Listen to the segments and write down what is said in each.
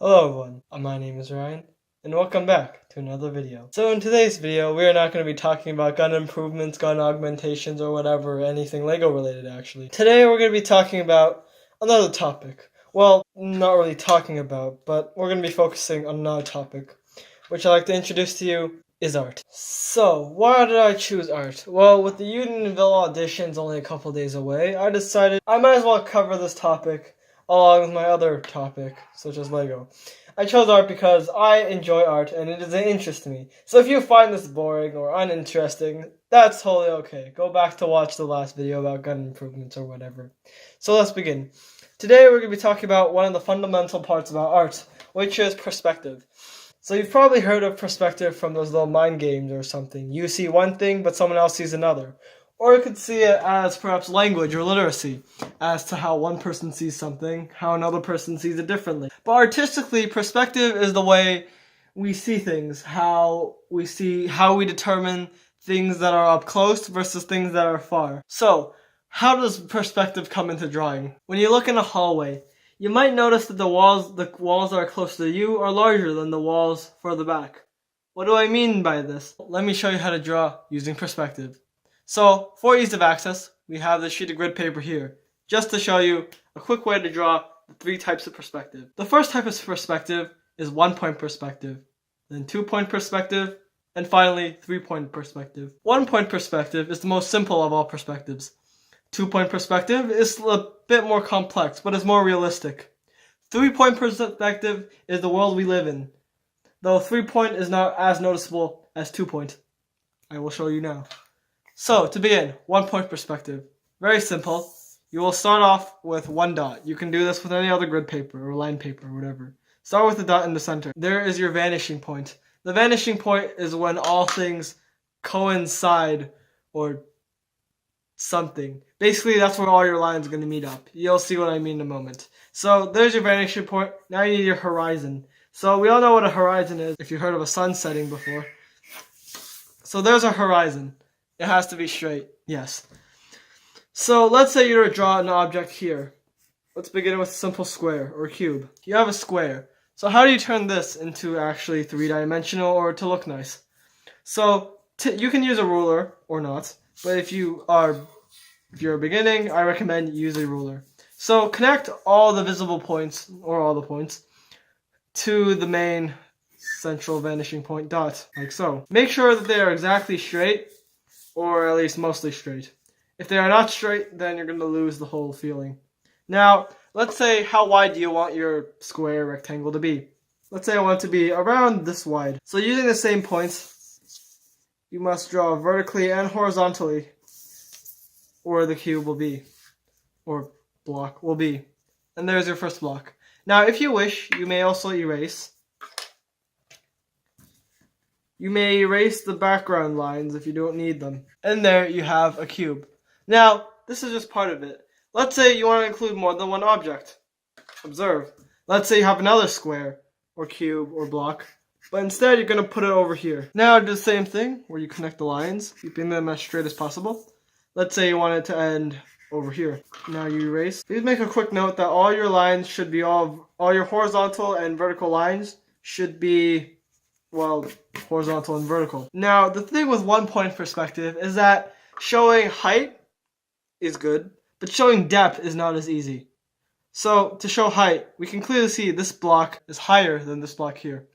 Hello everyone, my name is Ryan, and welcome back to another video. So in today's video, we are not going to be talking about gun improvements, gun augmentations, or whatever, anything LEGO related actually. Today we're going to be talking about another topic. Well, not really talking about, but we're going to be focusing on another topic, which I'd like to introduce to you is art. So, why did I choose art? Well, with the Unionville auditions only a couple days away, I decided I might as well cover this topic along with my other topic, such as LEGO. I chose art because I enjoy art and it is an interest to me. So if you find this boring or uninteresting, that's totally okay. Go back to watch the last video about gun improvements or whatever. So let's begin. Today we're going to be talking about one of the fundamental parts about art, which is perspective. So you've probably heard of perspective from those little mind games or something. You see one thing, but someone else sees another. Or you could see it as perhaps language or literacy, as to how one person sees something, how another person sees it differently. But artistically, perspective is the way we see things, how we determine things that are up close versus things that are far. So, how does perspective come into drawing? When you look in a hallway, you might notice that the walls that are close to you are larger than the walls further back. What do I mean by this? Let me show you how to draw using perspective. So, for ease of access, we have this sheet of grid paper here, just to show you a quick way to draw the three types of perspective. The first type of perspective is 1-point perspective, then 2-point perspective, and finally 3-point perspective. 1-point perspective is the most simple of all perspectives. 2-point perspective is a bit more complex, but is more realistic. 3-point perspective is the world we live in, though 3-point is not as noticeable as 2-point. I will show you now. So, to begin, 1-point perspective. Very simple. You will start off with one dot. You can do this with any other grid paper or line paper or whatever. Start with the dot in the center. There is your vanishing point. The vanishing point is when all things coincide or something. Basically, that's where all your lines are going to meet up. You'll see what I mean in a moment. So, there's your vanishing point. Now you need your horizon. So, we all know what a horizon is if you've heard of a sun setting before. So, there's a horizon. It has to be straight, yes. So let's say you're to draw an object here. Let's begin with a simple square or cube. You have a square. So how do you turn this into actually three-dimensional or to look nice? So you can use a ruler or not, but if you're beginning, I recommend you use a ruler. So connect all the visible points or all the points to the main central vanishing point dot, like so. Make sure that they are exactly straight, or at least mostly straight. If they are not straight, then you're going to lose the whole feeling. Now, let's say how wide do you want your square rectangle to be? Let's say I want it to be around this wide. So using the same points, you must draw vertically and horizontally where the cube will be, or block will be. And there's your first block. Now, if you wish, you may also erase. You may erase the background lines if you don't need them. And there you have a cube. Now, this is just part of it. Let's say you want to include more than one object. Observe. Let's say you have another square, or cube, or block, but instead you're going to put it over here. Now do the same thing, where you connect the lines, keeping them as straight as possible. Let's say you want it to end over here. Now you erase. Please make a quick note that all your lines should be all your horizontal and vertical lines should be, well, horizontal and vertical. Now, the thing with 1-point perspective is that showing height is good, but showing depth is not as easy. So, to show height, we can clearly see this block is higher than this block here.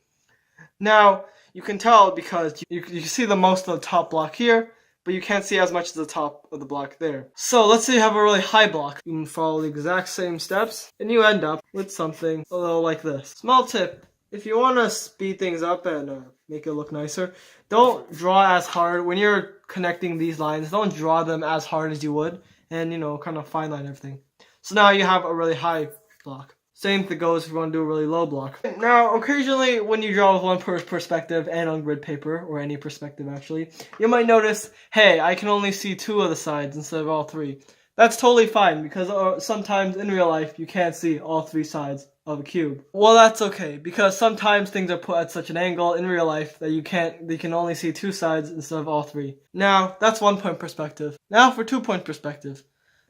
Now, you can tell because you can see the most of the top block here, but you can't see as much as the top of the block there. So, let's say you have a really high block. You can follow the exact same steps, and you end up with something a little like this. Small tip. If you want to speed things up and make it look nicer, don't draw as hard. When you're connecting these lines, don't draw them as hard as you would, and, kind of fine line everything. So now you have a really high block. Same thing goes if you want to do a really low block. Now, occasionally when you draw with one perspective and on grid paper, or any perspective actually, you might notice, hey, I can only see 2 of the sides instead of all 3. That's totally fine, because sometimes in real life you can't see all 3 sides of a cube. Well, that's okay, because sometimes things are put at such an angle in real life that you can only see 2 sides instead of all 3. Now, that's 1-point perspective. Now for 2-point perspective.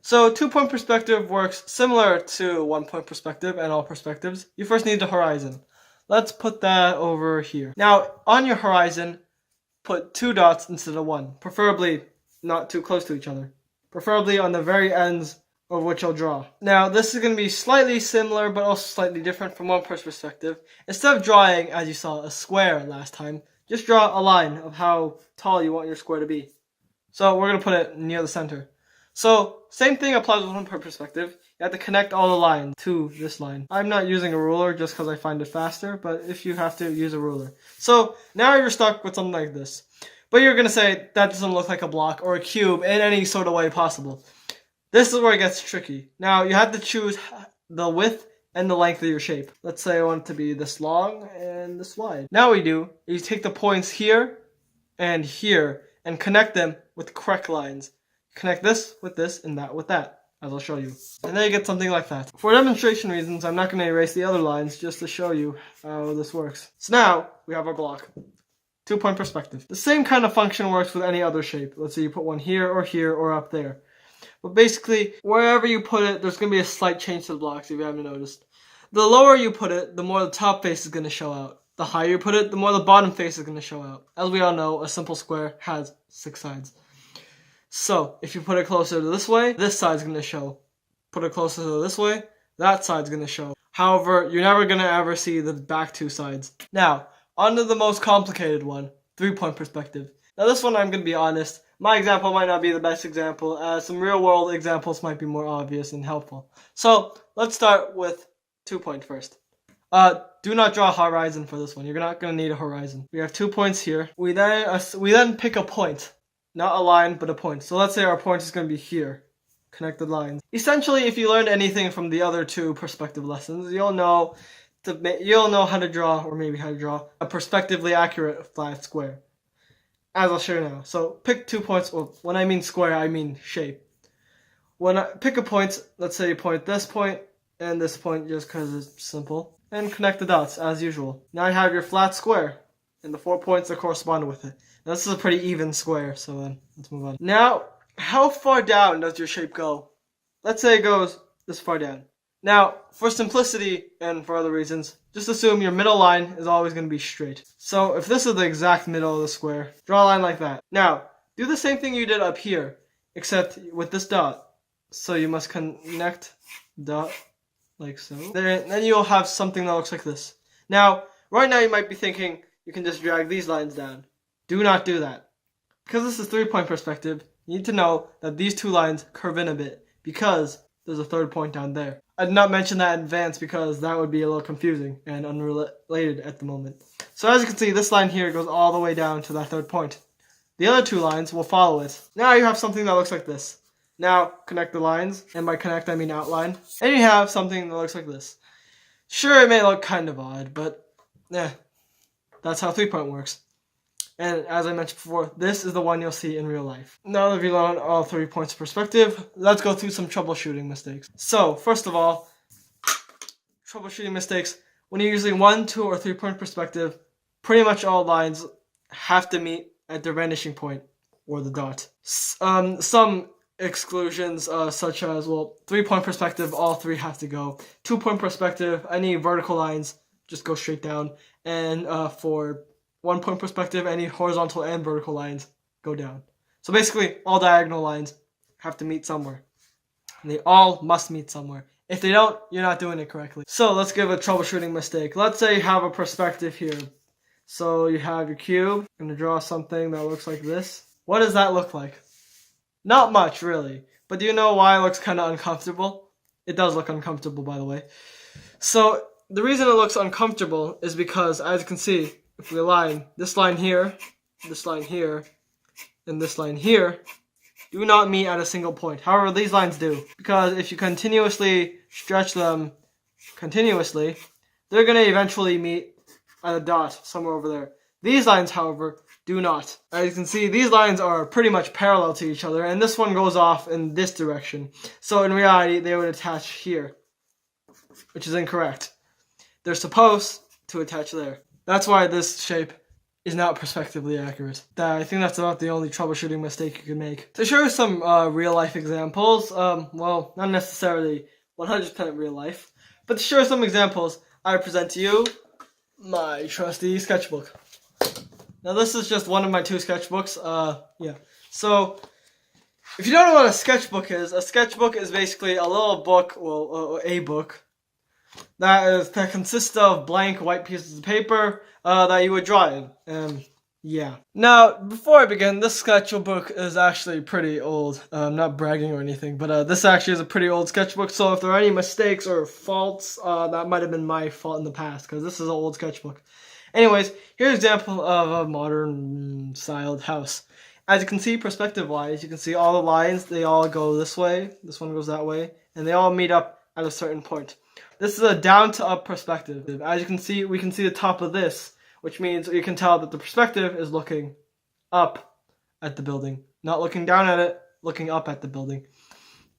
So 2-point perspective works similar to 1-point perspective and all perspectives. You first need the horizon. Let's put that over here. Now, on your horizon, put 2 dots instead of 1, preferably not too close to each other. Preferably on the very ends of which you'll draw. Now, this is going to be slightly similar, but also slightly different from 1-point perspective. Instead of drawing, as you saw, a square last time, just draw a line of how tall you want your square to be. So we're going to put it near the center. So, same thing applies with 1-point perspective. You have to connect all the lines to this line. I'm not using a ruler just because I find it faster, but if you have to, use a ruler. So, now you're stuck with something like this. But you're going to say, that doesn't look like a block or a cube in any sort of way possible. This is where it gets tricky. Now, you have to choose the width and the length of your shape. Let's say I want it to be this long and this wide. Now what you do is you take the points here and connect them with correct lines. Connect this, and that with that, as I'll show you. And then you get something like that. For demonstration reasons, I'm not going to erase the other lines just to show you how this works. So now, we have our block. 2-point perspective. The same kind of function works with any other shape. Let's say you put one here, or up there. But basically, wherever you put it, there's going to be a slight change to the blocks if you haven't noticed. The lower you put it, the more the top face is going to show out. The higher you put it, the more the bottom face is going to show out. As we all know, a simple square has 6 sides. So, if you put it closer to this way, this side's going to show. Put it closer to this way, that side's going to show. However, you're never going to ever see the back 2 sides. Now, on to the most complicated one, 3-point perspective. Now this one, I'm going to be honest, my example might not be the best example, as some real-world examples might be more obvious and helpful. So, let's start with 2-point first. Do not draw a horizon for this one. You're not going to need a horizon. We have 2 points here. We then pick a point. Not a line, but a point. So let's say our point is going to be here. Connected lines. Essentially, if you learned anything from the other 2 perspective lessons, you'll know how to draw, or maybe how to draw, a perspectively accurate flat square. As I'll show you now. So pick 2 points. Well, when I mean square, I mean shape. When I pick a point, let's say you point this point and this point just because it's simple. And connect the dots as usual. Now you have your flat square. And the 4 points that correspond with it. Now, this is a pretty even square, so let's move on. Now, how far down does your shape go? Let's say it goes this far down. Now, for simplicity and for other reasons, just assume your middle line is always going to be straight. So, if this is the exact middle of the square, draw a line like that. Now, do the same thing you did up here, except with this dot. So, you must connect dot like so. Then you'll have something that looks like this. Now, right now you might be thinking, you can just drag these lines down. Do not do that. Because this is 3-point perspective, you need to know that these 2 lines curve in a bit because there's a 3rd point down there. I did not mention that in advance because that would be a little confusing and unrelated at the moment. So as you can see, this line here goes all the way down to that 3rd point. The other 2 lines will follow it. Now you have something that looks like this. Now connect the lines, and by connect I mean outline, and you have something that looks like this. Sure, it may look kind of odd, but that's how 3-point works. And as I mentioned before, this is the one you'll see in real life. Now that we've learned all 3 points of perspective, let's go through some troubleshooting mistakes. So, first of all, troubleshooting mistakes. When you're using 1, 2, or 3-point perspective, pretty much all lines have to meet at their vanishing point, or the dot. Some exclusions, such as, 3-point perspective, all 3 have to go. 2-point perspective, any vertical lines just go straight down. And for 1-point perspective, any horizontal and vertical lines go down. So basically, all diagonal lines have to meet somewhere. And they all must meet somewhere. If they don't, you're not doing it correctly. So let's give a troubleshooting mistake. Let's say you have a perspective here. So you have your cube. I'm going to draw something that looks like this. What does that look like? Not much, really. But do you know why it looks kind of uncomfortable? It does look uncomfortable, by the way. So the reason it looks uncomfortable is because, as you can see, if we align this line here, and this line here, do not meet at a single point. However, these lines do. Because if you continuously stretch them continuously, they're going to eventually meet at a dot somewhere over there. These lines, however, do not. As you can see, these lines are pretty much parallel to each other, and this one goes off in this direction. So in reality, they would attach here, which is incorrect. They're supposed to attach there. That's why this shape is not prospectively accurate. I think that's about the only troubleshooting mistake you can make. To show you some real life examples, well, not necessarily 100% real life, but to show some examples, I present to you my trusty sketchbook. Now this is just one of my 2 sketchbooks. Yeah. So if you don't know what a sketchbook is basically a little book, well, a book that consists of blank white pieces of paper that you would draw in. Yeah. Now, before I begin, this sketchbook is actually pretty old. I'm not bragging or anything, but this actually is a pretty old sketchbook, so if there are any mistakes or faults, that might have been my fault in the past, because this is an old sketchbook. Anyways, here's an example of a modern styled house. As you can see, perspective-wise, you can see all the lines, they all go this way, this one goes that way, and they all meet up at a certain point. This is a down-to-up perspective. As you can see, we can see the top of this, which means you can tell that the perspective is looking up at the building, not looking down at it, looking up at the building.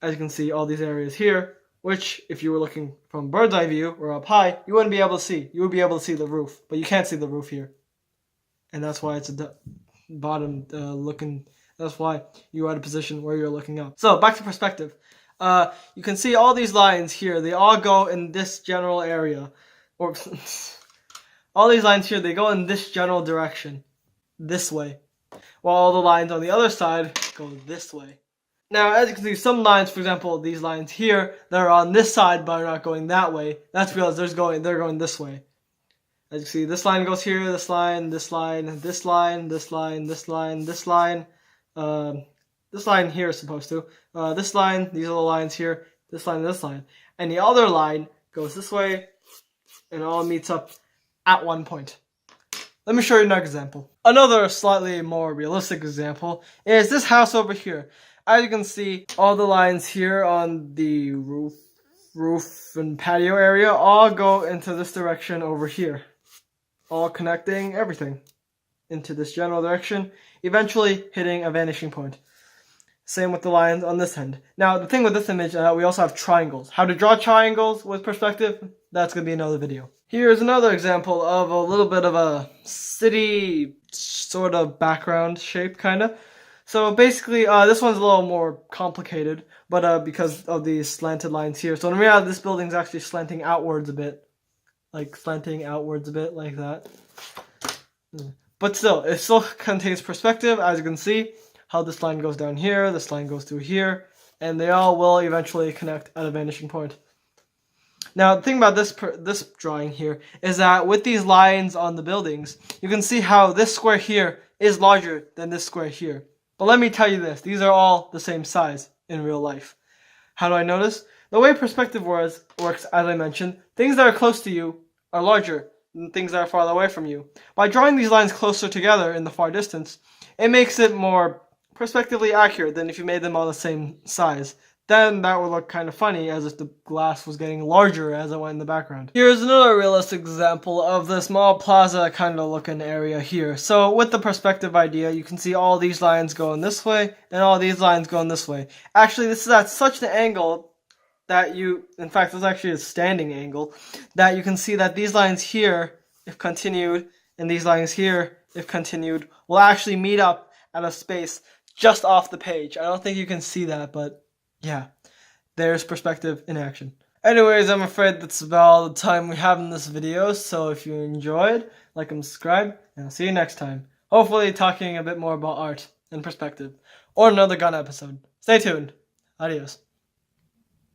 As you can see, all these areas here, which if you were looking from bird's eye view or up high, you wouldn't be able to see. You would be able to see the roof, but you can't see the roof here. And that's why it's a bottom looking, that's why you are at a position where you're looking up. So back to perspective. You can see all these lines here, they all go in this general area. Or all these lines here, they go in this general direction, this way, while all the lines on the other side go this way. Now, as you can see, some lines, for example, these lines here, they're on this side but are not going that way. That's because they're going this way. As you can see, this line goes here, this line, this line, this line, this line, this line, this line. This line here is supposed to. This line, these are the lines here, this line, and this line. And the other line goes this way, and it all meets up at one point. Let me show you another example. Another slightly more realistic example is this house over here. As you can see, all the lines here on the roof and patio area all go into this direction over here. All connecting everything into this general direction, eventually hitting a vanishing point. Same with the lines on this end. Now, the thing with this image, we also have triangles. How to draw triangles with perspective, that's going to be another video. Here's another example of a little bit of a city sort of background shape, kind of. So basically, this one's a little more complicated, but because of these slanted lines here. So in reality, this building's actually slanting outwards a bit. Like slanting outwards a bit, like that. But still, it still contains perspective, as you can see. How this line goes down here, this line goes through here, and they all will eventually connect at a vanishing point. Now, the thing about this drawing here is that with these lines on the buildings, you can see how this square here is larger than this square here. But let me tell you this, these are all the same size in real life. How do I know this? The way perspective works, as I mentioned, things that are close to you are larger than things that are farther away from you. By drawing these lines closer together in the far distance, it makes it more prospectively accurate than if you made them all the same size. Then that would look kind of funny, as if the glass was getting larger as it went in the background. Here's another realistic example of the small plaza kind of looking area here. So with the perspective idea, you can see all these lines going this way and all these lines going this way. Actually, this is at such an angle that in fact, it's actually a standing angle, that you can see that these lines here, if continued, and these lines here, if continued, will actually meet up at a space just off the page. I don't think you can see that, but yeah, there's perspective in action. Anyways, I'm afraid that's about all the time we have in this video, so if you enjoyed, like and subscribe, and I'll see you next time. Hopefully talking a bit more about art and perspective, or another gun episode. Stay tuned. Adios.